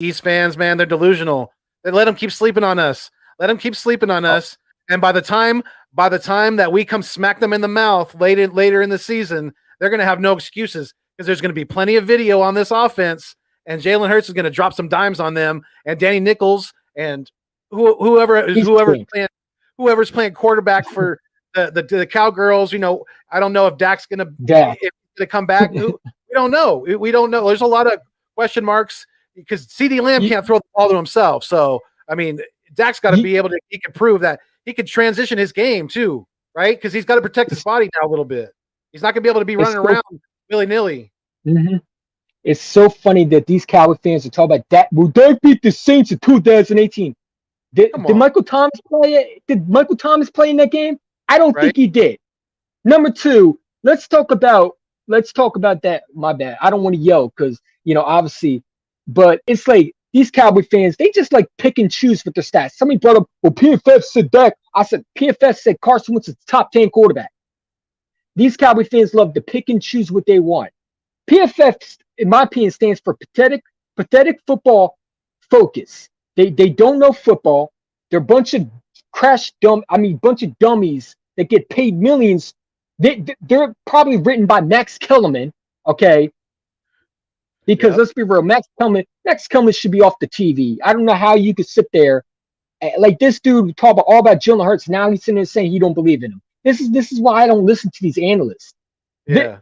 East fans, man, they're delusional. They let them keep sleeping on us. Let them keep sleeping on us. And by the time that we come smack them in the mouth later in the season, they're going to have no excuses because there's going to be plenty of video on this offense, and Jalen Hurts is going to drop some dimes on them, and Danny Nichols and whoever's playing quarterback for the Cowgirls. I don't know if Dak's going to come back. We don't know. We don't know. There's a lot of question marks because CeeDee Lamb can't throw the ball to himself. So, I mean, Dak's got to be able to, he can prove that he can transition his game too, right? Because he's got to protect his body now a little bit. He's not going to be able to be running around willy-nilly. Mm-hmm. It's so funny that these Cowboy fans are talking about that. Well, they beat the Saints in 2018. Did Michael Thomas play it? Did Michael Thomas play in that game? I don't think he did. Number two, let's talk about that. My bad. I don't want to yell because, obviously, but it's like these Cowboy fans, they just like pick and choose with their stats. Somebody brought up, well, PFF said Dak. I said, PFF said Carson Wentz is the top 10 quarterback. These Cowboy fans love to pick and choose what they want. PFF, in my opinion, stands for pathetic football focus. They don't know football. They're a bunch of bunch of dummies that get paid millions. They're probably written by Max Kellerman, okay? Because let's be real, Max Kellerman should be off the TV. I don't know how you could sit there like this dude talk all about Jalen Hurts. Now he's sitting there saying he don't believe in him. This is why I don't listen to these analysts. Yeah,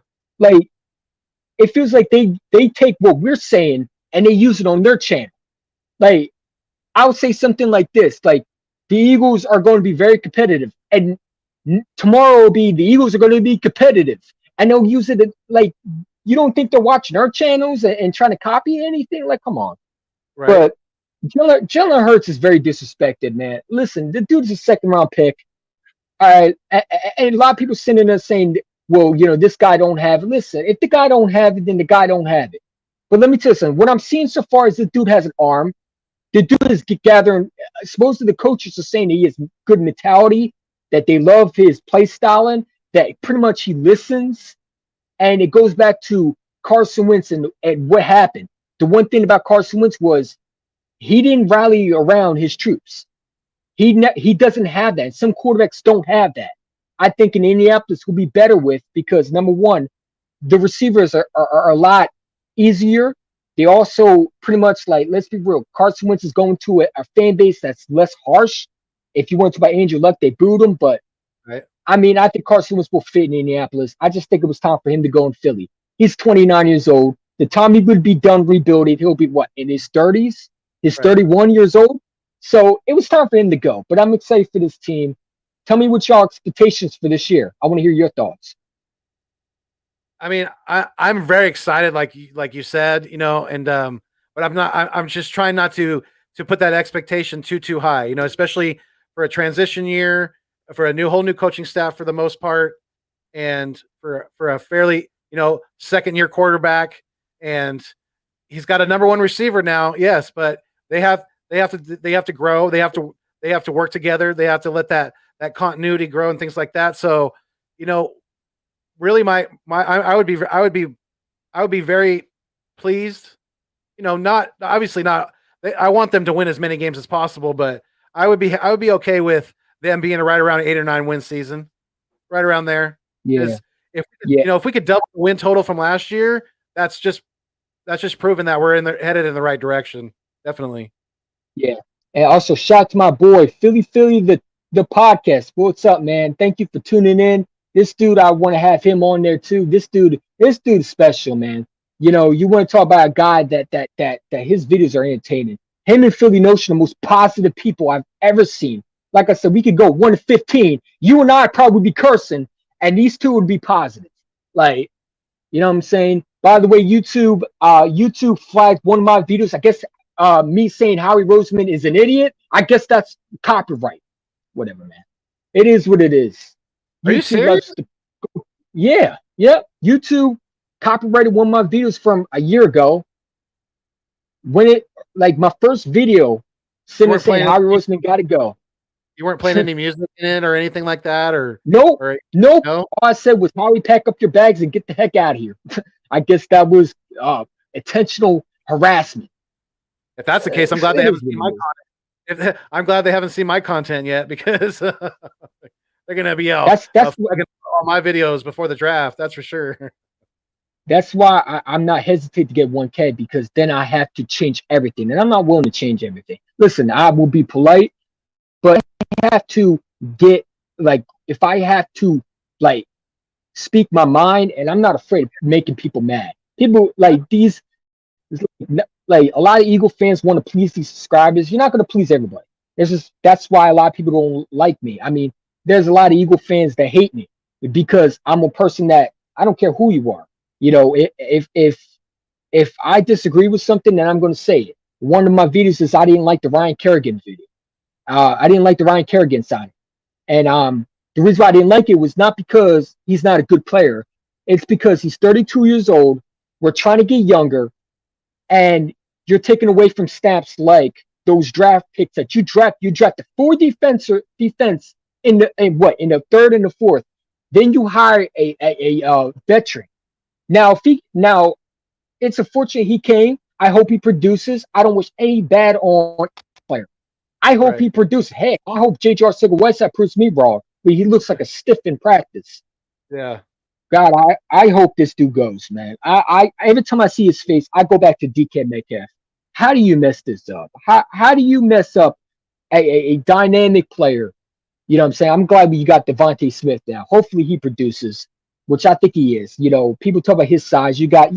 it feels like they take what we're saying and they use it on their channel. Like, I would say something like this: like, the Eagles are going to be very competitive, and tomorrow will be the Eagles are going to be competitive, and they'll use it like, you don't think they're watching our channels and trying to copy anything? Like, come on. Right. But Jalen Hurts is very disrespected, man. Listen, the dude's a second-round pick. All right, and a lot of people sitting there saying, well, this guy don't have it. Listen, if the guy don't have it, then the guy don't have it. But let me tell you something. What I'm seeing so far is this dude has an arm. The dude is gathering. Supposedly the coaches are saying that he has good mentality, that they love his play styling, that pretty much he listens. And it goes back to Carson Wentz and what happened. The one thing about Carson Wentz was he didn't rally around his troops. He doesn't have that. Some quarterbacks don't have that. I think in Indianapolis will be better with, because number one, the receivers are a lot easier. They also pretty much, like, let's be real, Carson Wentz is going to a fan base that's less harsh. If you went to buy Andrew Luck, they booed him, but I mean, I think Carson Wentz will fit in Indianapolis. I just think it was time for him to go in Philly. He's 29 years old. The time he would be done rebuilding, he'll be in his 30s? He's 31 years old. So it was time for him to go. But I'm excited for this team. Tell me what y'all expectations for this year. I want to hear your thoughts. I mean, I'm very excited, like you said, and but I'm just trying not to put that expectation too high, especially for a transition year, for a whole new coaching staff for the most part, and for a fairly, second year quarterback, and he's got a number one receiver now, yes, but they have to grow, they have to work together, they have to let that continuity grow and things like that. So, really I would be very pleased, not obviously not, I want them to win as many games as possible, but I would be okay with them being right around an 8 or 9 win season, right around there. Yeah. If we could double the win total from last year, that's just proving that we're headed in the right direction. Definitely. Yeah. And also shout out to my boy, Philly, the podcast. What's up, man? Thank you for tuning in. This dude, I want to have him on there too. This dude is special, man. You want to talk about a guy that his videos are entertaining. Him and Philly Notion are the most positive people I've ever seen. Like I said, we could go 1 to 15. You and I probably would be cursing, and these two would be positive. Like, you know what I'm saying? By the way, YouTube flagged one of my videos. I guess me saying Howie Roseman is an idiot. I guess that's copyright. Whatever, man. It is what it is. Are you serious? Yeah. YouTube copyrighted one of my videos from a year ago. When my first video, saying Howie Roseman got to go. You weren't playing any music in it or anything like that, or nope. No? All I said was, Howie, pack up your bags and get the heck out of here. I guess that was intentional harassment. If that's the case, I'm glad they It haven't is what seen my it is. content. I'm glad they haven't seen my content yet because they're gonna be out That's all my videos before the draft. That's for sure. That's why I'm not hesitant to get 1K, because then I have to change everything, and I'm not willing to change everything. Listen, I will be polite, but I have to get, like, if I have to, like, speak my mind, and I'm not afraid of making people mad. People like these, like a lot of Eagle fans want to please these subscribers. You're not going to please everybody. There's just That's why a lot of people don't like me. I mean, there's a lot of Eagle fans that hate me because I'm a person that I don't care who you are. You know, if I disagree with something, then I'm going to say it. One of my videos is I didn't like the Ryan Kerrigan video. I didn't like the Ryan Kerrigan signing, and the reason why I didn't like it was not because he's not a good player. It's because he's 32 years old. We're trying to get younger, and you're taking away from snaps like those draft picks that you draft. You drafted 4 defense in the third and the fourth. Then you hire a veteran. Now it's unfortunate he came. I hope he produces. I don't wish any bad on player. I hope Right. he produces. Heck, I hope J.J. Arcega-Whiteside proves me wrong. But he looks like a stiff in practice. Yeah. God, I hope this dude goes, man. I every time I see his face, I go back to DK Metcalf. How do you mess this up? How do you mess up a dynamic player? You know what I'm saying? I'm glad you got Devontae Smith now. Hopefully he produces, which I think he is. You know, people talk about his size. You got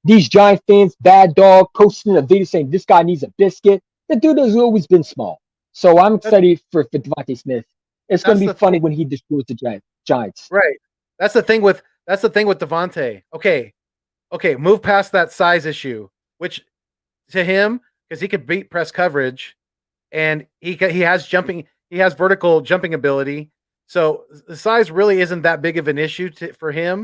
these Giant fans, bad dog, posting a video saying this guy needs a biscuit. The dude has always been small. So I'm That's excited for Devontae Smith. It's going that's to be the funny thing. when he destroys the Giants. Right. That's the thing with Devontae. Okay, move past that size issue, which to him, because he could beat press coverage, and he has vertical jumping ability. So the size really isn't that big of an issue for him.